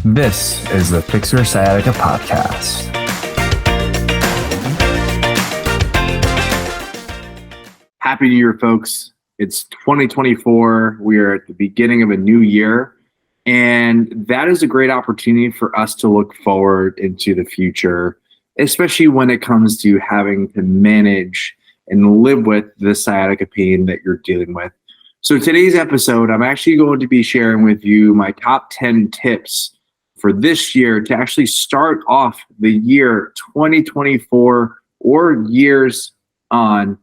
This is the Fix Your Sciatica podcast. Happy New Year, folks. It's 2024. We are at the beginning of a new year, and that is a great opportunity for us to look forward into the future, especially when it comes to having to manage and live with the sciatica pain that you're dealing with. So today's episode, I'm actually going to be sharing with you my top 10 tips for this year to actually start off the year 2024 or years on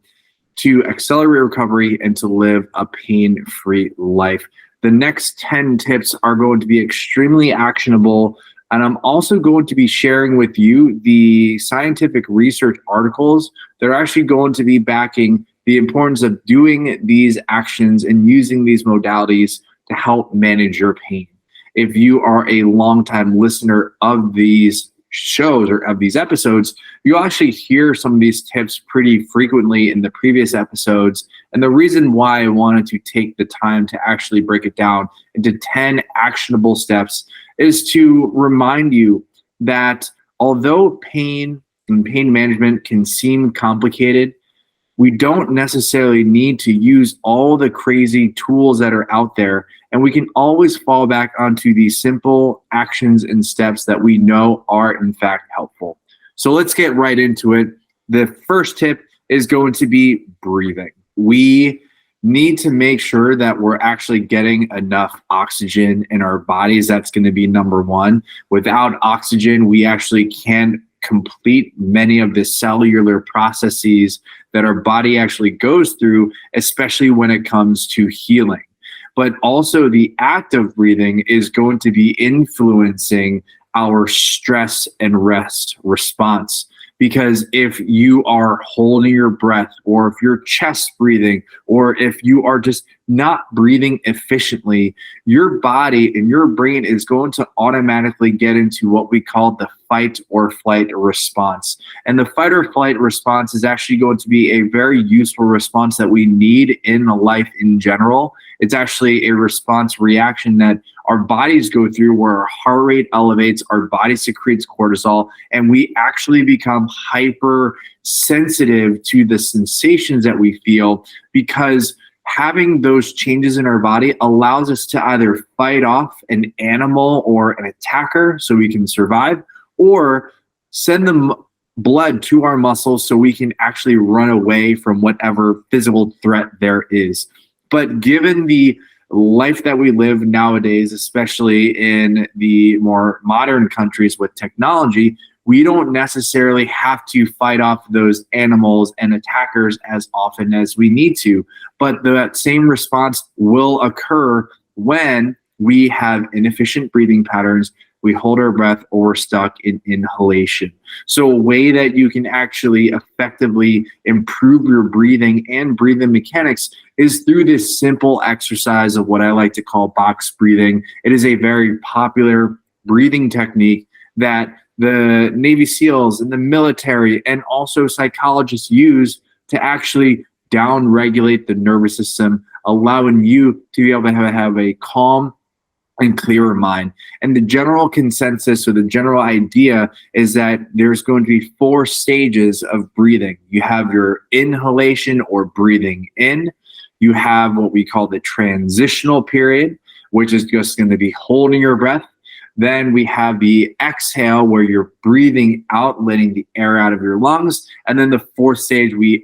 to accelerate recovery and to live a pain-free life. The next 10 tips are going to be extremely actionable, and I'm also going to be sharing with you the scientific research articles that are actually going to be backing the importance of doing these actions and using these modalities to help manage your pain. If you are a longtime listener of these shows or of these episodes, you actually hear some of these tips pretty frequently in the previous episodes. And the reason why I wanted to take the time to actually break it down into 10 actionable steps is to remind you that although pain and pain management can seem complicated, we don't necessarily need to use all the crazy tools that are out there, and we can always fall back onto these simple actions and steps that we know are in fact helpful. So let's get right into it. The first tip is going to be breathing. We need to make sure that we're actually getting enough oxygen in our bodies. That's going to be number one. Without oxygen, we actually can't complete many of the cellular processes that our body actually goes through, especially when it comes to healing. But also the act of breathing is going to be influencing our stress and rest response. Because if you are holding your breath, or if you're chest breathing, or if you are just not breathing efficiently, your body and your brain is going to automatically get into what we call the fight or flight response. And the fight or flight response is actually going to be a very useful response that we need in life in general. It's actually a response reaction that our bodies go through where our heart rate elevates, our body secretes cortisol, and we actually become hyper sensitive to the sensations that we feel, because having those changes in our body allows us to either fight off an animal or an attacker so we can survive, or send them blood to our muscles so we can actually run away from whatever physical threat there is. But given the life that we live nowadays, especially in the more modern countries with technology, we don't necessarily have to fight off those animals and attackers as often as we need to. But that same response will occur when we have inefficient breathing patterns, we hold our breath, or we're stuck in inhalation. So a way that you can actually effectively improve your breathing and breathing mechanics is through this simple exercise of what I like to call box breathing. It is a very popular breathing technique that the Navy SEALs and the military and also psychologists use to actually down-regulate the nervous system, allowing you to be able to have a calm and clearer mind. And the general consensus or the general idea is that there's going to be 4 stages of breathing. You have your inhalation or breathing in. You have what we call the transitional period, which is just going to be holding your breath. Then we have the exhale, where you're breathing out, letting the air out of your lungs. And then the 4th stage, we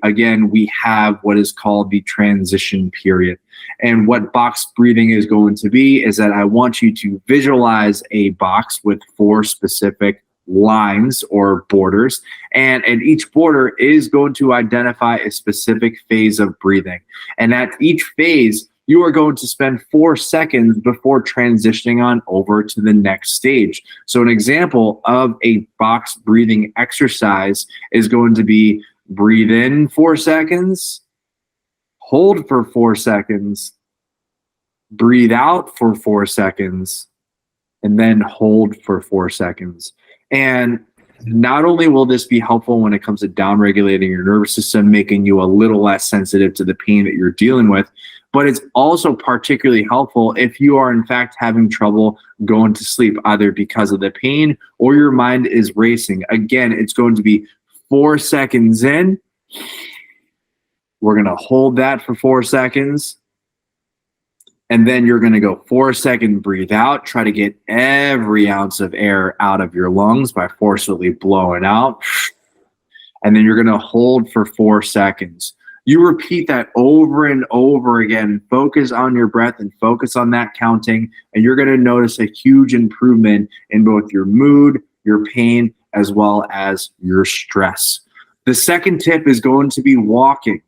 have what is called the transition period. And what box breathing is going to be is that I want you to visualize a box with 4 specific lines or borders. And each border is going to identify a specific phase of breathing. And at each phase, you are going to spend 4 seconds before transitioning on over to the next stage. So an example of a box breathing exercise is going to be breathe in 4 seconds, hold for 4 seconds, breathe out for 4 seconds, and then hold for 4 seconds. And not only will this be helpful when it comes to down-regulating your nervous system, making you a little less sensitive to the pain that you're dealing with, but it's also particularly helpful if you are in fact having trouble going to sleep, either because of the pain or your mind is racing. Again, it's going to be 4 seconds in. We're going to hold that for 4 seconds. And then you're going to go 4 second breathe out. Try to get every ounce of air out of your lungs by forcefully blowing out. And then you're going to hold for 4 seconds. You repeat that over and over again. Focus on your breath and focus on that counting. And you're going to notice a huge improvement in both your mood, your pain, as well as your stress. The second tip is going to be walking.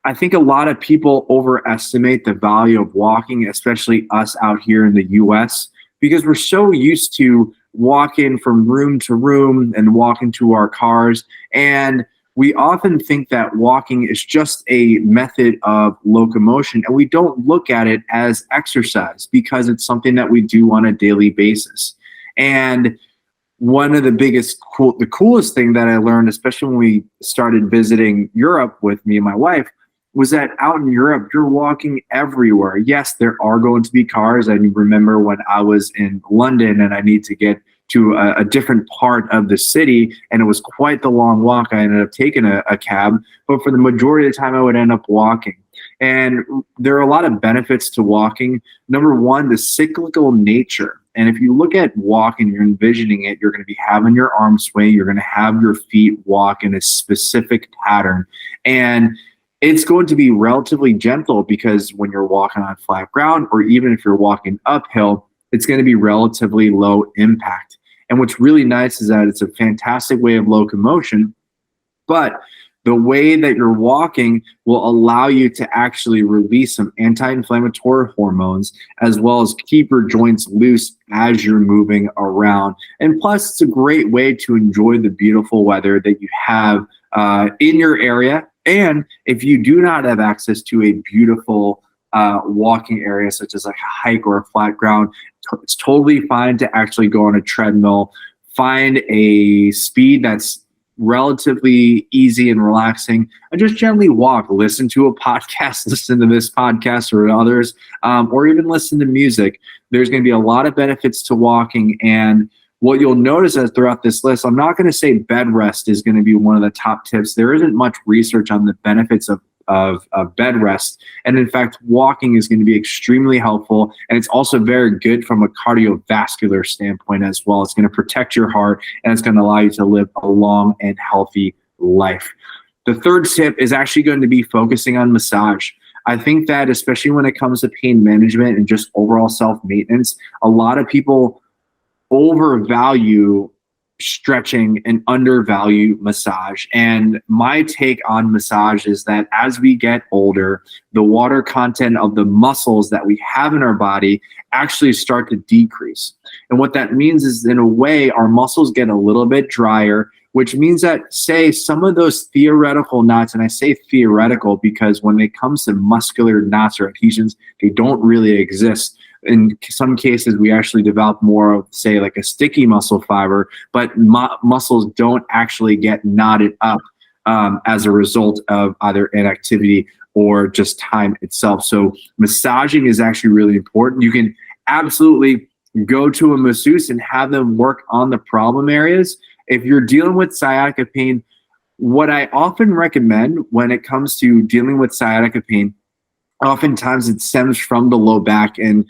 I think a lot of people overestimate the value of walking, especially us out here in the US, because we're so used to walking from room to room and walking to our cars. And we often think that walking is just a method of locomotion, and we don't look at it as exercise because it's something that we do on a daily basis. And one of the coolest thing that I learned, especially when we started visiting Europe with me and my wife, was that out in Europe, you're walking everywhere. Yes, there are going to be cars. I remember when I was in London and I need to get to a different part of the city, and it was quite the long walk. I ended up taking a cab, but for the majority of the time, I would end up walking. And there are a lot of benefits to walking. Number one, the cyclical nature. And if you look at walking, you're envisioning it, you're going to be having your arms swing, you're going to have your feet walk in a specific pattern. And it's going to be relatively gentle because when you're walking on flat ground, or even if you're walking uphill, it's going to be relatively low impact. And what's really nice is that it's a fantastic way of locomotion, but the way that you're walking will allow you to actually release some anti-inflammatory hormones, as well as keep your joints loose as you're moving around. And plus, it's a great way to enjoy the beautiful weather that you have in your area. And if you do not have access to a beautiful walking area, such as like a hike or a flat ground, it's totally fine to actually go on a treadmill, find a speed that's relatively easy and relaxing, and just gently walk. Listen to a podcast, listen to this podcast or others, or even listen to music. There's going to be a lot of benefits to walking. And what you'll notice as throughout this list, I'm not going to say bed rest is going to be one of the top tips. There isn't much research on the benefits of bed rest. And in fact, walking is going to be extremely helpful. And it's also very good from a cardiovascular standpoint as well. It's going to protect your heart, and it's going to allow you to live a long and healthy life. The third tip is actually going to be focusing on massage. I think that especially when it comes to pain management and just overall self-maintenance, a lot of overvalue stretching and undervalue massage. And my take on massage is that as we get older, the water content of the muscles that we have in our body actually start to decrease. And what that means is, in a way, our muscles get a little bit drier, which means that, say, some of those theoretical knots, and I say theoretical because when it comes to muscular knots or adhesions, they don't really exist. In some cases, we actually develop more of, say, like a sticky muscle fiber, but muscles don't actually get knotted up as a result of either inactivity or just time itself. So massaging is actually really important. You can absolutely go to a masseuse and have them work on the problem areas. If you're dealing with sciatica pain, what I often recommend when it comes to dealing with sciatica pain, oftentimes it stems from the low back. And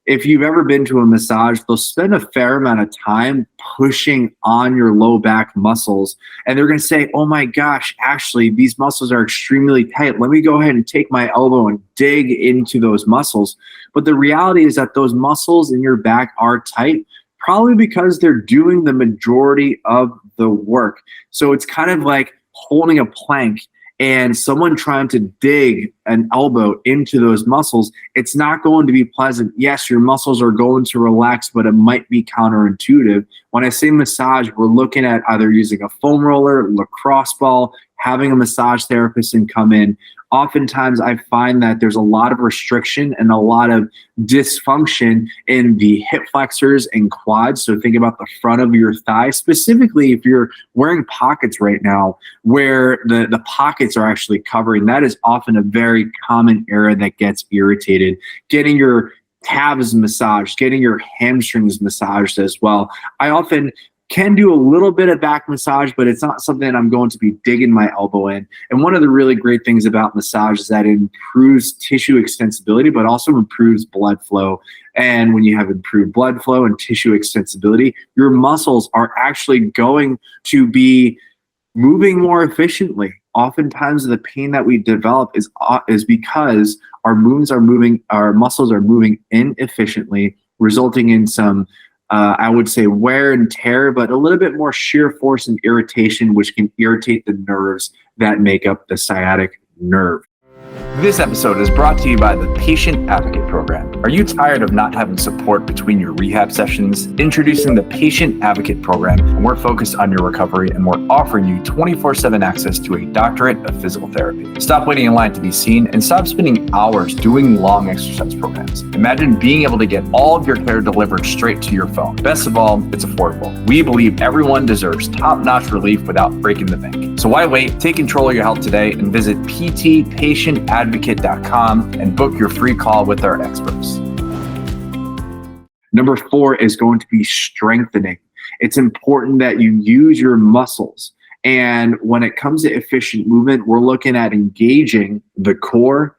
if you've ever been to a massage, they'll spend a fair amount of time pushing on your low back muscles. And they're going to say, oh my gosh, Ashley, these muscles are extremely tight. Let me go ahead and take my elbow and dig into those muscles. But the reality is that those muscles in your back are tight, probably because they're doing the majority of the work. So it's kind of like holding a plank and someone trying to dig an elbow into those muscles. It's not going to be pleasant. Yes, your muscles are going to relax, but it might be counterintuitive. When I say massage, we're looking at either using a foam roller, lacrosse ball, having a massage therapist and come in. oftentimes I find that there's a lot of restriction and a lot of dysfunction in the hip flexors and quads. So think about the front of your thigh, specifically if you're wearing pockets right now where the pockets are actually covering. That is often a very common area that gets irritated. Getting your calves massaged, getting your hamstrings massaged as well. I often can do a little bit of back massage, but it's not something that I'm going to be digging my elbow in. And one of the really great things about massage is that it improves tissue extensibility, but also improves blood flow. And when you have improved blood flow and tissue extensibility, your muscles are actually going to be moving more efficiently. Oftentimes the pain that we develop is because our muscles are moving inefficiently, resulting in some I would say wear and tear, but a little bit more shear force and irritation, which can irritate the nerves that make up the sciatic nerve. This episode is brought to you by the Patient Advocate Program. Are you tired of not having support between your rehab sessions? Introducing the Patient Advocate Program, and we're focused on your recovery, and we're offering you 24/7 access to a doctorate of physical therapy. Stop waiting in line to be seen and stop spending hours doing long exercise programs. Imagine being able to get all of your care delivered straight to your phone. Best of all, it's affordable. We believe everyone deserves top-notch relief without breaking the bank. So why wait? Take control of your health today and visit ptpatientadvocate.com and book your free call with our experts. Number 4 is going to be strengthening. It's important that you use your muscles. And when it comes to efficient movement, we're looking at engaging the core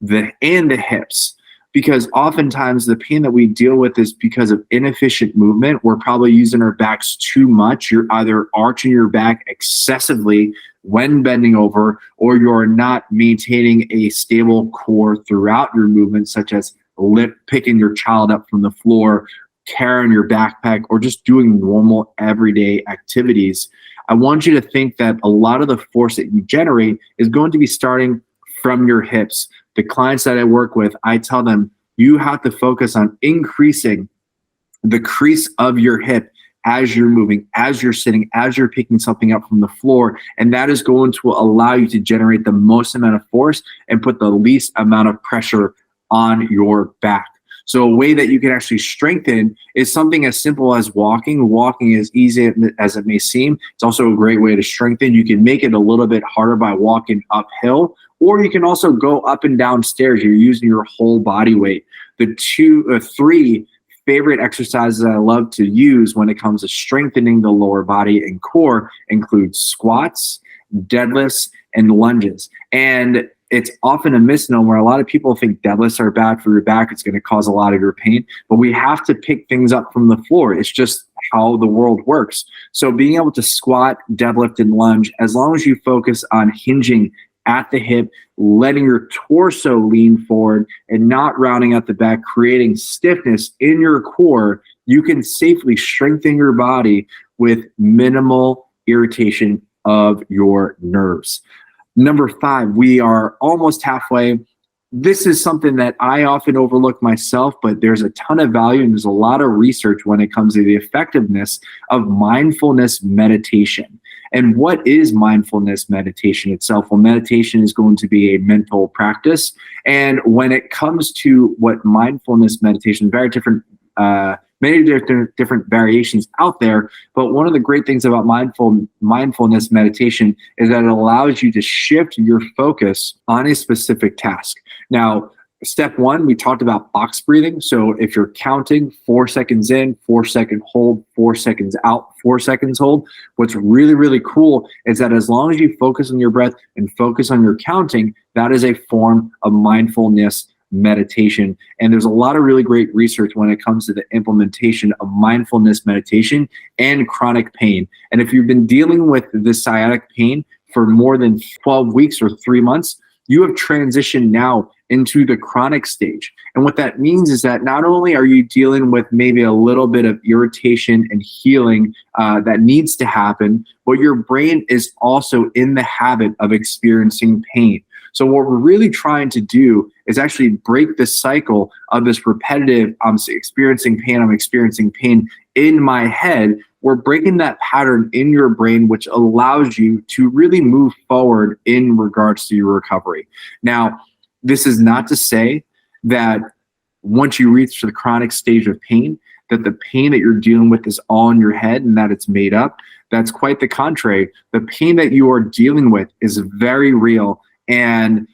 and the hips. Because oftentimes the pain that we deal with is because of inefficient movement. We're probably using our backs too much. You're either arching your back excessively when bending over, or you're not maintaining a stable core throughout your movement, such as picking your child up from the floor, carrying your backpack, or just doing normal everyday activities. I want you to think that a lot of the force that you generate is going to be starting from your hips. The clients that I work with, I tell them, you have to focus on increasing the crease of your hip as you're moving, as you're sitting, as you're picking something up from the floor. And that is going to allow you to generate the most amount of force and put the least amount of pressure on your back. So a way that you can actually strengthen is something as simple as walking. Walking is easy as it may seem. It's also a great way to strengthen. You can make it a little bit harder by walking uphill, or you can also go up and down stairs. You're using your whole body weight. The 3 favorite exercises I love to use when it comes to strengthening the lower body and core include squats, deadlifts, and lunges. And it's often a misnomer. A lot of people think deadlifts are bad for your back. It's going to cause a lot of your pain, but we have to pick things up from the floor. It's just how the world works. So being able to squat, deadlift, and lunge, as long as you focus on hinging at the hip, letting your torso lean forward and not rounding out the back, creating stiffness in your core, you can safely strengthen your body with minimal irritation of your nerves. Number 5, we are almost halfway. This is something that I often overlook myself, but there's a ton of value and there's a lot of research when it comes to the effectiveness of mindfulness meditation. And what is mindfulness meditation itself? Well, meditation is going to be a mental practice. And when it comes to what mindfulness meditation, many different variations out there. But one of the great things about mindfulness meditation is that it allows you to shift your focus on a specific task. Now, step 1, we talked about box breathing. So if you're counting 4 seconds in, 4 second hold, 4 seconds out, 4 seconds hold, what's really, really cool is that as long as you focus on your breath and focus on your counting, that is a form of mindfulness meditation. And there's a lot of really great research when it comes to the implementation of mindfulness meditation and chronic pain. And if you've been dealing with this sciatic pain for more than 12 weeks or 3 months, you have transitioned now into the chronic stage. And what that means is that not only are you dealing with maybe a little bit of irritation and healing that needs to happen, but your brain is also in the habit of experiencing pain. So what we're really trying to do is actually break the cycle of this repetitive, I'm experiencing pain in my head, we're breaking that pattern in your brain, which allows you to really move forward in regards to your recovery. Now, this is not to say that once you reach the chronic stage of pain, that the pain that you're dealing with is all in your head and that it's made up. That's quite the contrary. The pain that you are dealing with is very real, and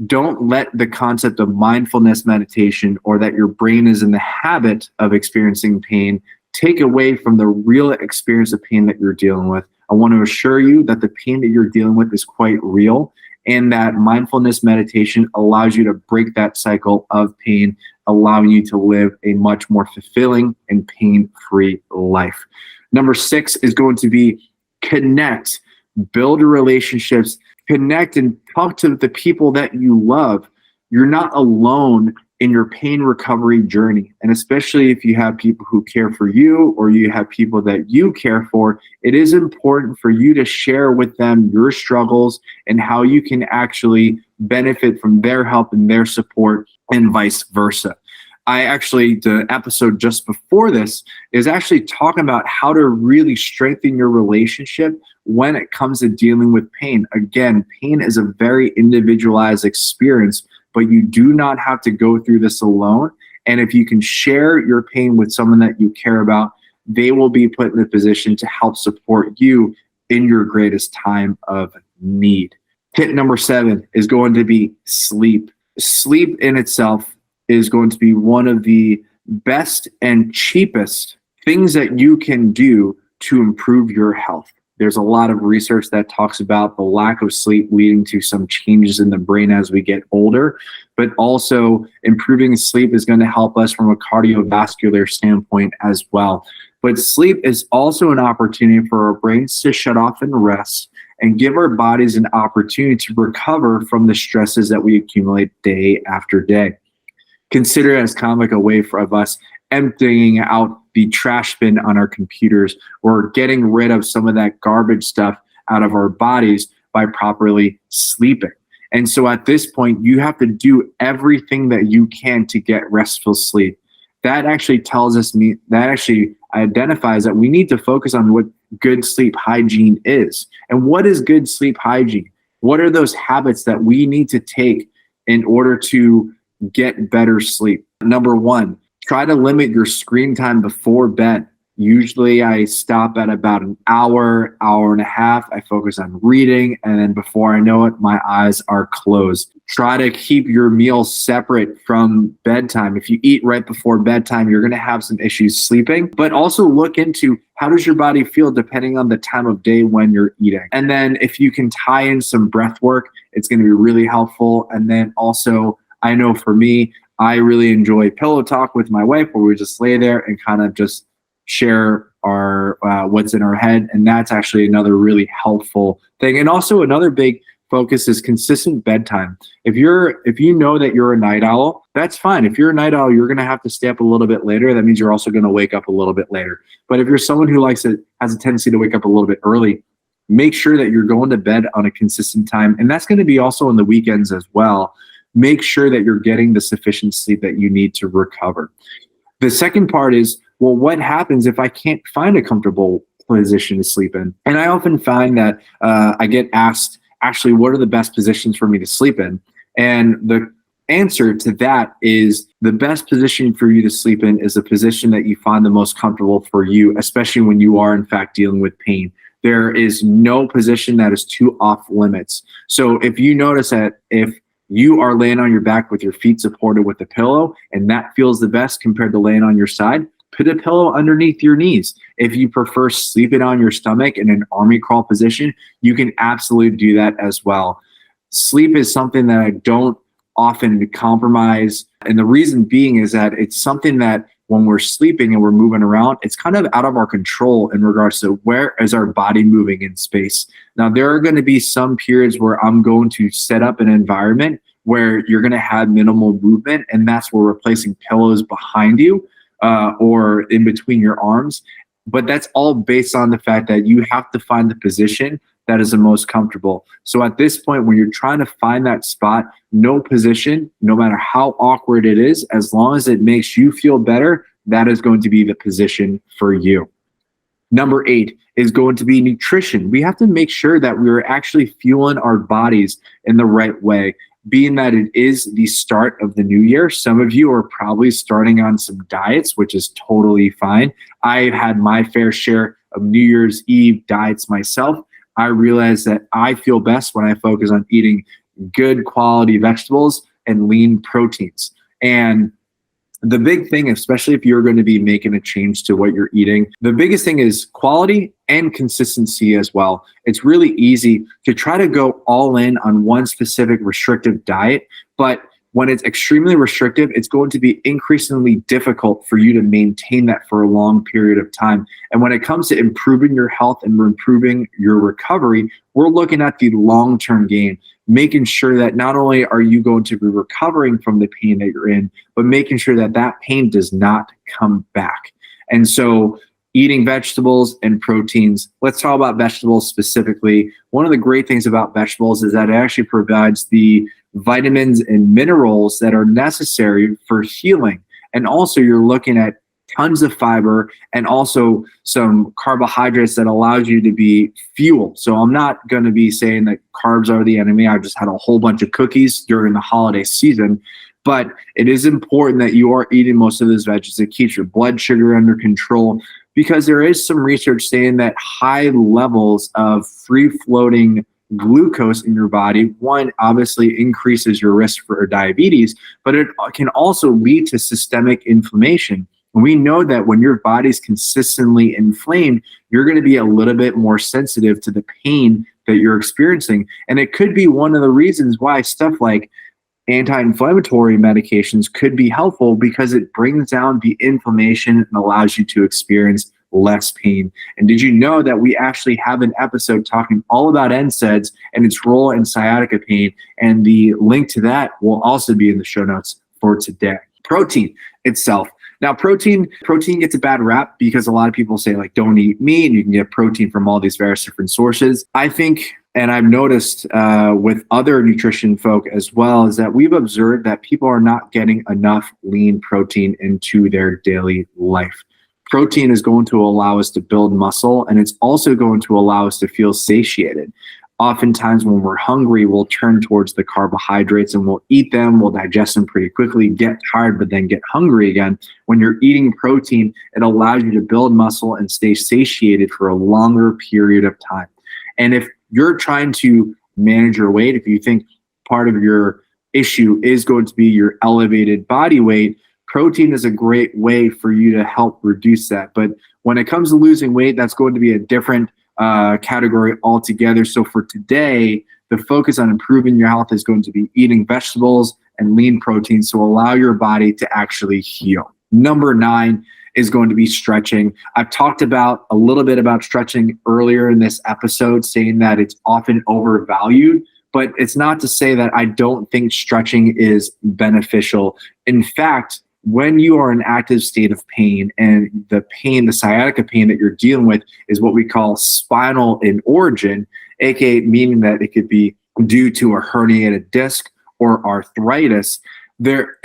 don't let the concept of mindfulness meditation or that your brain is in the habit of experiencing pain take away from the real experience of pain that you're dealing with. I want to assure you that the pain that you're dealing with is quite real, and that mindfulness meditation allows you to break that cycle of pain, allowing you to live a much more fulfilling and pain-free life. Number 6 is going to be connect, build relationships, connect and talk to the people that you love. You're not alone in your pain recovery journey. And especially if you have people who care for you or you have people that you care for, it is important for you to share with them your struggles and how you can actually benefit from their help and their support, and vice versa. The episode just before this is actually talking about how to really strengthen your relationship when it comes to dealing with pain. Again, pain is a very individualized experience, but you do not have to go through this alone. And if you can share your pain with someone that you care about, they will be put in a position to help support you in your greatest time of need. Tip number 7 is going to be sleep. Sleep in itself is going to be one of the best and cheapest things that you can do to improve your health. There's a lot of research that talks about the lack of sleep leading to some changes in the brain as we get older, but also improving sleep is going to help us from a cardiovascular standpoint as well. But sleep is also an opportunity for our brains to shut off and rest and give our bodies an opportunity to recover from the stresses that we accumulate day after day. Consider it as kind of like a way of us emptying out the trash bin on our computers, or getting rid of some of that garbage stuff out of our bodies by properly sleeping. And so at this point, you have to do everything that you can to get restful sleep. That actually identifies that we need to focus on what good sleep hygiene is. And what is good sleep hygiene? What are those habits that we need to take in order to get better sleep? Number 1, try to limit your screen time before bed. Usually I stop at about an hour, hour and a half. I focus on reading, and then before I know it, my eyes are closed. Try to keep your meals separate from bedtime. If you eat right before bedtime, you're going to have some issues sleeping. But also look into how does your body feel depending on the time of day when you're eating. And then if you can tie in some breath work, it's going to be really helpful. And then also, I know for me, I really enjoy pillow talk with my wife, where we just lay there and kind of just share our what's in our head. And that's actually another really helpful thing. And also another big focus is consistent bedtime. If you know that you're a night owl, that's fine. If you're a night owl, you're going to have to stay up a little bit later. That means you're also going to wake up a little bit later. But if you're someone who has a tendency to wake up a little bit early, make sure that you're going to bed on a consistent time. And that's going to be also on the weekends as well. Make sure that you're getting the sufficient sleep that you need to recover. The second part is, well, what happens if I can't find a comfortable position to sleep in? And I often find that I get asked, actually, what are the best positions for me to sleep in? And the answer to that is the best position for you to sleep in is a position that you find the most comfortable for you, especially when you are, in fact, dealing with pain. There is no position that is too off limits. So if you notice that if you are laying on your back with your feet supported with a pillow, and that feels the best compared to laying on your side, put a pillow underneath your knees. If you prefer sleeping on your stomach in an army crawl position, you can absolutely do that as well. Sleep is something that I don't often compromise. And the reason being is that it's something that when we're sleeping and we're moving around, it's kind of out of our control in regards to where is our body moving in space. Now, there are going to be some periods where I'm going to set up an environment where you're going to have minimal movement, and that's where we're placing pillows behind you or in between your arms. But that's all based on the fact that you have to find the position that is the most comfortable. So at this point, when you're trying to find that spot, no position, no matter how awkward it is, as long as it makes you feel better, that is going to be the position for you. Number 8 is going to be nutrition. We have to make sure that we're actually fueling our bodies in the right way, being that it is the start of the new year. Some of you are probably starting on some diets, which is totally fine. I've had my fair share of New Year's Eve diets myself. I realize that I feel best when I focus on eating good quality vegetables and lean proteins. And the big thing, especially if you're going to be making a change to what you're eating, the biggest thing is quality and consistency as well. It's really easy to try to go all in on one specific restrictive diet, but when it's extremely restrictive, it's going to be increasingly difficult for you to maintain that for a long period of time. And when it comes to improving your health and improving your recovery, we're looking at the long-term gain, making sure that not only are you going to be recovering from the pain that you're in, but making sure that that pain does not come back. And so eating vegetables and proteins, let's talk about vegetables specifically. One of the great things about vegetables is that it actually provides the vitamins and minerals that are necessary for healing. And also you're looking at tons of fiber and also some carbohydrates that allows you to be fuel. So I'm not going to be saying that carbs are the enemy. I just had a whole bunch of cookies during the holiday season, but it is important that you are eating most of those veggies. It keeps your blood sugar under control, because there is some research saying that high levels of free floating glucose in your body, one, obviously increases your risk for diabetes, but it can also lead to systemic inflammation. And we know that when your body's consistently inflamed, you're going to be a little bit more sensitive to the pain that you're experiencing. And it could be one of the reasons why stuff like anti-inflammatory medications could be helpful, because it brings down the inflammation and allows you to experience less pain. And did you know that we actually have an episode talking all about NSAIDs and its role in sciatica pain? And the link to that will also be in the show notes for today. Protein itself. Now, protein gets a bad rap because a lot of people say, like, don't eat meat. You can get protein from all these various different sources. I think, and I've noticed with other nutrition folk as well, is that we've observed that people are not getting enough lean protein into their daily life. Protein is going to allow us to build muscle, and it's also going to allow us to feel satiated. Oftentimes when we're hungry, we'll turn towards the carbohydrates and we'll eat them, we'll digest them pretty quickly, get tired, but then get hungry again. When you're eating protein, it allows you to build muscle and stay satiated for a longer period of time. And if you're trying to manage your weight, if you think part of your issue is going to be your elevated body weight, protein is a great way for you to help reduce that. But when it comes to losing weight, that's going to be a different category altogether. So for today, the focus on improving your health is going to be eating vegetables and lean proteins to allow your body to actually heal. Number 9 is going to be stretching. I've talked about a little bit about stretching earlier in this episode, saying that it's often overvalued, but it's not to say that I don't think stretching is beneficial. In fact, when you are in active state of pain, and the pain, the sciatica pain that you're dealing with is what we call spinal in origin, aka meaning that it could be due to a herniated disc or arthritis,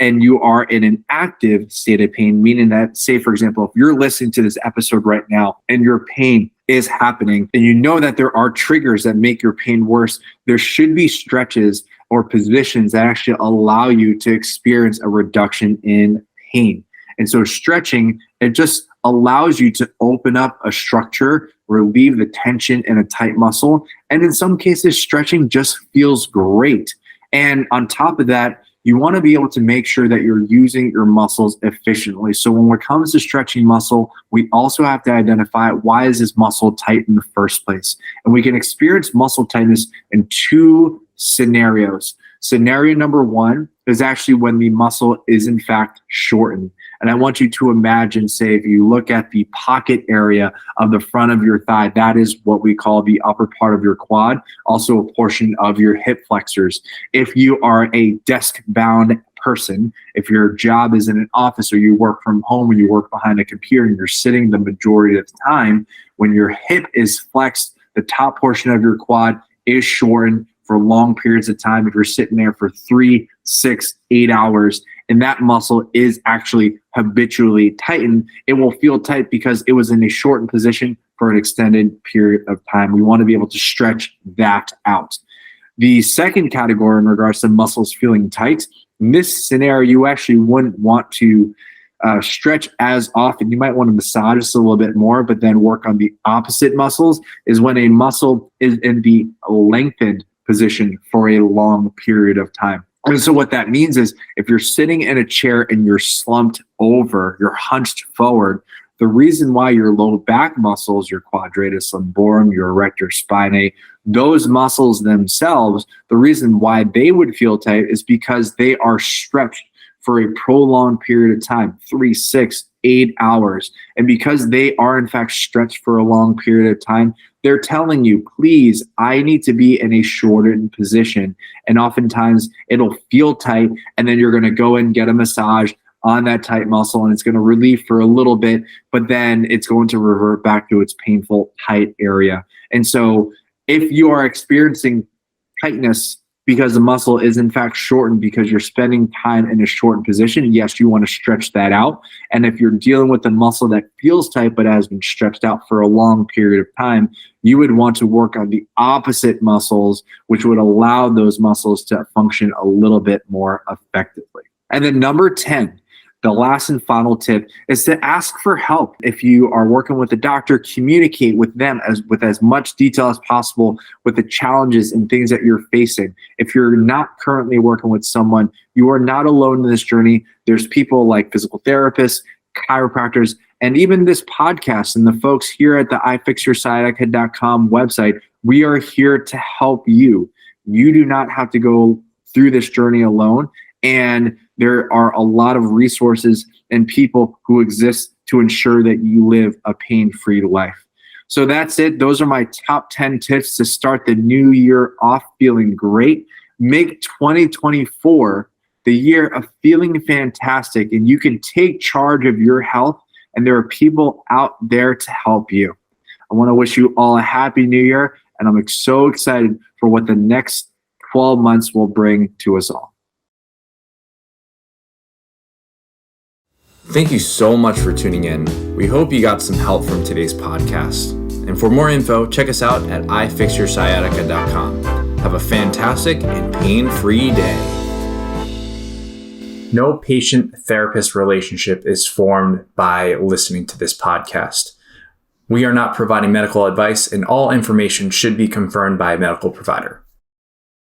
and you are in an active state of pain, meaning that, say, for example, if you're listening to this episode right now and your pain is happening and you know that there are triggers that make your pain worse, there should be stretches or positions that actually allow you to experience a reduction in pain. And so stretching, it just allows you to open up a structure, relieve the tension in a tight muscle. And in some cases, stretching just feels great. And on top of that, you want to be able to make sure that you're using your muscles efficiently. So when it comes to stretching muscle, we also have to identify, why is this muscle tight in the first place? And we can experience muscle tightness in 2 scenarios. Scenario number 1 is actually when the muscle is in fact shortened. And I want you to imagine, say, if you look at the pocket area of the front of your thigh, that is what we call the upper part of your quad, also a portion of your hip flexors. If you are a desk-bound person, if your job is in an office or you work from home or you work behind a computer and you're sitting the majority of the time, when your hip is flexed, the top portion of your quad is shortened for long periods of time. If you're sitting there for 3, 6, 8 hours and that muscle is actually habitually tightened, it will feel tight because it was in a shortened position for an extended period of time. We want to be able to stretch that out. The second category in regards to muscles feeling tight, in this scenario, you actually wouldn't want to stretch as often. You might want to massage just a little bit more, but then work on the opposite muscles is when a muscle is in the lengthened position for a long period of time. And so what that means is if you're sitting in a chair and you're slumped over, you're hunched forward, the reason why your low back muscles, your quadratus lumborum, your erector spinae, those muscles themselves, the reason why they would feel tight is because they are stretched for a prolonged period of time, 3, 6, 8 hours. And because they are in fact stretched for a long period of time, they're telling you, please, I need to be in a shortened position. And oftentimes it'll feel tight, and then you're going to go and get a massage on that tight muscle, and it's going to relieve for a little bit, but then it's going to revert back to its painful tight area. And so if you are experiencing tightness because the muscle is in fact shortened because you're spending time in a shortened position, yes, you want to stretch that out. And if you're dealing with a muscle that feels tight but has been stretched out for a long period of time, you would want to work on the opposite muscles, which would allow those muscles to function a little bit more effectively. And then number 10, the last and final tip is to ask for help. If you are working with a doctor, communicate with them with as much detail as possible with the challenges and things that you're facing. If you're not currently working with someone, you are not alone in this journey. There's people like physical therapists, chiropractors, and even this podcast and the folks here at the ifixyoursciatica.com website. We are here to help you. You do not have to go through this journey alone. And there are a lot of resources and people who exist to ensure that you live a pain-free life. So that's it. Those are my top 10 tips to start the new year off feeling great. Make 2024 the year of feeling fantastic, and you can take charge of your health, and there are people out there to help you. I want to wish you all a happy new year, and I'm so excited for what the next 12 months will bring to us all. Thank you so much for tuning in. We hope you got some help from today's podcast. And for more info, check us out at ifixyoursciatica.com. Have a fantastic and pain-free day. No patient-therapist relationship is formed by listening to this podcast. We are not providing medical advice, and all information should be confirmed by a medical provider.